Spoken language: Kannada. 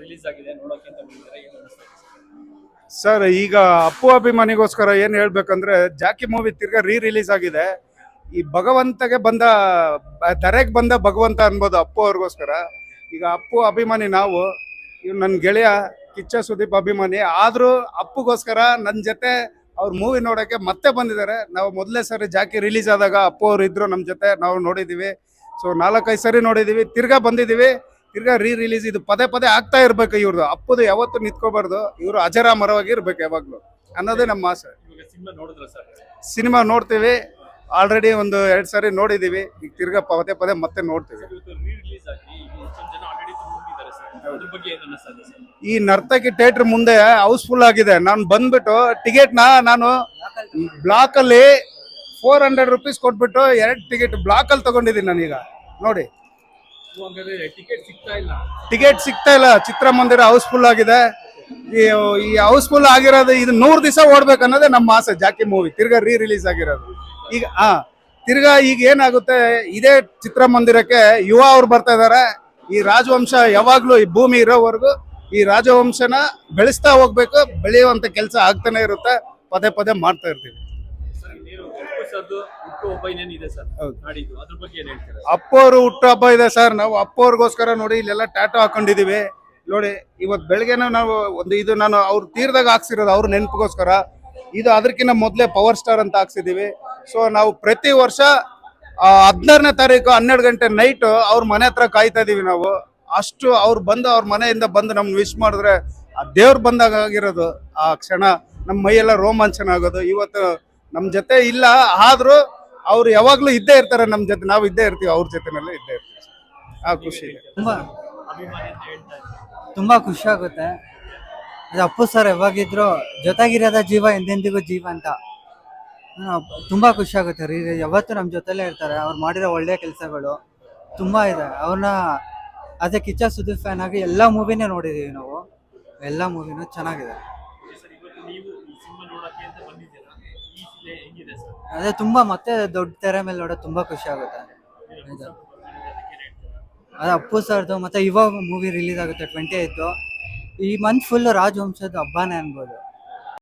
ರಿಲೀಸ್ ಆಗಿದೆ ನೋಡೋಕೆ ಅಂತ ಬಂದಿದ್ದಾರೆ, ಏನು ಅನಿಸ್ತಾ ಇದೆ ಸರ್? ಈಗ ಅಪ್ಪು ಅಭಿಮಾನಿಗೋಸ್ಕರ ಏನ್ ಹೇಳ್ಬೇಕಂದ್ರೆ, ಜಾಕಿ ಮೂವಿ ತಿರ್ಗಾ ರಿಲೀಸ್ ಆಗಿದೆ. ಈ ಭಗವಂತಗೆ ಬಂದ ಧರೆಗೆ ಬಂದ ಭಗವಂತ ಅನ್ಬೋದು ಅಪ್ಪು ಅವ್ರಿಗೋಸ್ಕರ. ಈಗ ಅಪ್ಪು ಅಭಿಮಾನಿ ನಾವು, ಇವ್ ನನ್ನ ಗೆಳೆಯ ಕಿಚ್ಚ ಸುದೀಪ್ ಅಭಿಮಾನಿ ಆದ್ರೂ ಅಪ್ಪುಗೋಸ್ಕರ ನನ್ನ ಜೊತೆ ಅವ್ರ ಮೂವಿ ನೋಡಕ್ಕೆ ಮತ್ತೆ ಬಂದಿದ್ದಾರೆ. ನಾವು ಮೊದಲೇ ಸರಿ ಜಾಕಿ ರಿಲೀಸ್ ಆದಾಗ ಅಪ್ಪು ಅವ್ರು ಇದ್ರು ನಮ್ಮ ಜೊತೆ, ನಾವು ನೋಡಿದೀವಿ. ಸೊ 4-5 ಸರಿ ನೋಡಿದೀವಿ, ತಿರ್ಗಾ ಬಂದಿದೀವಿ. ತಿರ್ಗಾ ರಿಲೀಸ್ ಇದು ಪದೇ ಪದೇ ಆಗ್ತಾ ಇರ್ಬೇಕು. ಇವ್ರದ್ದು ಅಪ್ಪುದು ಯಾವತ್ತು ನಿಂತ್ಕೋಬಾರ್ದು, ಇವರು ಅಜರಾಮರವಾಗಿ ಇರ್ಬೇಕು ಯಾವಾಗ್ಲೂ ಅನ್ನೋದೇ ನಮ್ಮ ಆಸೆ. ಇವಾಗ ಸಿನಿಮಾ ನೋಡಿದ್ರ ಸರ್? ಸಿನಿಮಾ ನೋಡ್ತೀವಿ, ಆಲ್ರೆಡಿ ಒಂದು 2 ಸರಿ ನೋಡಿದೀವಿ. ಈಗ ತಿರ್ಗಾ ಪದೇ ಪದೇ ಮತ್ತೆ ನೋಡ್ತೀವಿ. ರಿಲೀಸ್ ಆಗಿ ಇಷ್ಟೊಂದು ಜನ ಆಲ್ರೆಡಿ ತುಂಬಿದ್ದಾರೆ ಸರ್, ಅದ್ರ ಬಗ್ಗೆ ಏನು ಅನಿಸ್ತಾ ಇದೆ ಸರ್? ಈ ನರ್ತಕಿ ಥಿಯೇಟರ್ ಮುಂದೆ ಹೌಸ್ಫುಲ್ ಆಗಿದೆ. ನಾನು ಬಂದ್ಬಿಟ್ಟು ಟಿಕೆಟ್ನ ನಾನು ಬ್ಲಾಕ್ ಅಲ್ಲಿ 400 ರೂಪೀಸ್ ಕೊಟ್ಬಿಟ್ಟು 2 ಟಿಕೆಟ್ ಬ್ಲಾಕ್ ಅಲ್ಲಿ ತಗೊಂಡಿದ್ದೀನಿ ನಾನೀಗ. ನೋಡಿ, ಟಿಕೆಟ್ ಸಿಗ್ತಾ ಇಲ್ಲ, ಟಿಕೆಟ್ ಸಿಗ್ತಾ ಇಲ್ಲ. ಚಿತ್ರಮಂದಿರ ಹೌಸ್ಫುಲ್ ಆಗಿದೆ. ಈ ಹೌಸ್ಫುಲ್ ಆಗಿರೋದು ಇದು 100 ದಿವಸ ಓಡ್ಬೇಕು ಅನ್ನೋದೇ ನಮ್ಮ ಆಸೆ. ಜಾಕಿ ಮೂವಿ ತಿರ್ಗಾ ರಿಲೀಸ್ ಆಗಿರೋದು. ಈಗ ತಿರ್ಗಾ ಈಗ ಏನಾಗುತ್ತೆ, ಇದೇ ಚಿತ್ರಮಂದಿರಕ್ಕೆ ಯುವ ಅವ್ರು ಬರ್ತಾ ಇದಾರೆ. ಈ ರಾಜವಂಶ ಯಾವಾಗ್ಲೂ ಈ ಭೂಮಿ ಇರೋವರೆಗೂ ಈ ರಾಜವಂಶನ ಬೆಳೆಸ್ತಾ ಹೋಗ್ಬೇಕು. ಬೆಳೆಯುವಂತ ಕೆಲಸ ಆಗ್ತಾನೆ ಇರುತ್ತೆ, ಪದೇ ಪದೇ ಮಾಡ್ತಾ ಇರ್ತೀವಿ. ಅಪ್ಪು ಅವರು ಹುಟ್ಟು ಹಬ್ಬ ಇದೆ ಸರ್. ನಾವು ಅಪ್ಪು ಅವ್ರಿಗೋಸ್ಕರ ನೋಡಿ ಇಲ್ಲೆಲ್ಲ ಟ್ಯಾಟೋ ಹಾಕೊಂಡಿದೀವಿ. ನೋಡಿ, ಇವತ್ತು ಬೆಳಗ್ಗೆನ ನಾವು ಇದು ನಾನು ಅವ್ರು ತೀರ್ದಾಗ ಹಾಕ್ಸಿರೋದು ಅವ್ರ ನೆನಪಿಗೋಸ್ಕರ. ಇದು ಅದಕ್ಕಿಂತ ಮೊದಲೇ ಪವರ್ ಸ್ಟಾರ್ ಅಂತ ಹಾಕ್ಸಿದೀವಿ. ಸೊ ನಾವು ಪ್ರತಿ ವರ್ಷ 16ನೇ ತಾರೀಕು 12 ಗಂಟೆ ನೈಟ್ ಅವ್ರ ಮನೆ ಹತ್ರ ಕಾಯ್ತಾ ಇದೀವಿ ನಾವು. ಅಷ್ಟು ಅವ್ರು ಬಂದು ಅವ್ರ ಮನೆಯಿಂದ ಬಂದು ನಮ್ಗೆ ವಿಶ್ ಮಾಡಿದ್ರೆ ಆ ದೇವ್ರು ಬಂದಾಗ ಆಗಿರೋದು ಆ ಕ್ಷಣ ನಮ್ಮ ಮೈಯೆಲ್ಲ ರೋಮಾಂಚನ ಆಗೋದು. ಇವತ್ತು ನಮ್ಮ ಜೊತೆ ಇಲ್ಲ, ಆದ್ರೂ ಅವ್ರು ಯಾವಾಗ್ಲೂ ಇದ್ದೇ ಇರ್ತಾರೆ ನಮ್ಮ ಜೊತೆ. ನಾವು ಇದ್ದೇ ಇರ್ತೀವಿ, ಅವ್ರ ಜೊತೆನಲ್ಲೇ ಇದ್ದೇ ಇರ್ತೀವಿ. ಖುಷಿ ಇದೆ, ತುಂಬಾ ಖುಷಿ ಆಗುತ್ತೆ. ಅದು ಅಪ್ಪು ಸರ್ ಯಾವಾಗಿದ್ರು ಜೊತೆಗಿರೋದ ಜೀವ ಎಂದೆಂದಿಗೂ ಜೀವ ಅಂತ. ತುಂಬಾ ಖುಷಿ ಆಗುತ್ತೆ. ಯಾವತ್ತು ನಮ್ಮ ಜೊತೆಲೇ ಇರ್ತಾರೆ. ಅವ್ರು ಮಾಡಿರೋ ಒಳ್ಳೆ ಕೆಲಸಗಳು ತುಂಬಾ ಇದೆ. ಅವ್ರನ್ನ ಅದೇ ಕಿಚ್ಚ ಸುದೀಪ್ ಫ್ಯಾನ್ ಆಗಿ ಎಲ್ಲ ಮೂವಿನೇ ನೋಡಿದೀವಿ ನಾವು. ಎಲ್ಲ ಮೂವಿನೂ ಚೆನ್ನಾಗಿದೆ. ಅದೇ ತುಂಬಾ ಮತ್ತೆ ದೊಡ್ಡ ತೆರೆ ಮೇಲೆ ನೋಡೋದು ತುಂಬಾ ಖುಷಿ ಆಗುತ್ತೆ. ಅದೇ ಅಪ್ಪು ಸರ್ದು ಮತ್ತೆ ಇವಾಗ ಮೂವಿ ರಿಲೀಸ್ ಆಗುತ್ತೆ 28th. ಈ ಮಂತ್ ಫುಲ್ ರಾಜವಂಶದ ಹಬ್ಬನೇ ಅನ್ಬೋದು.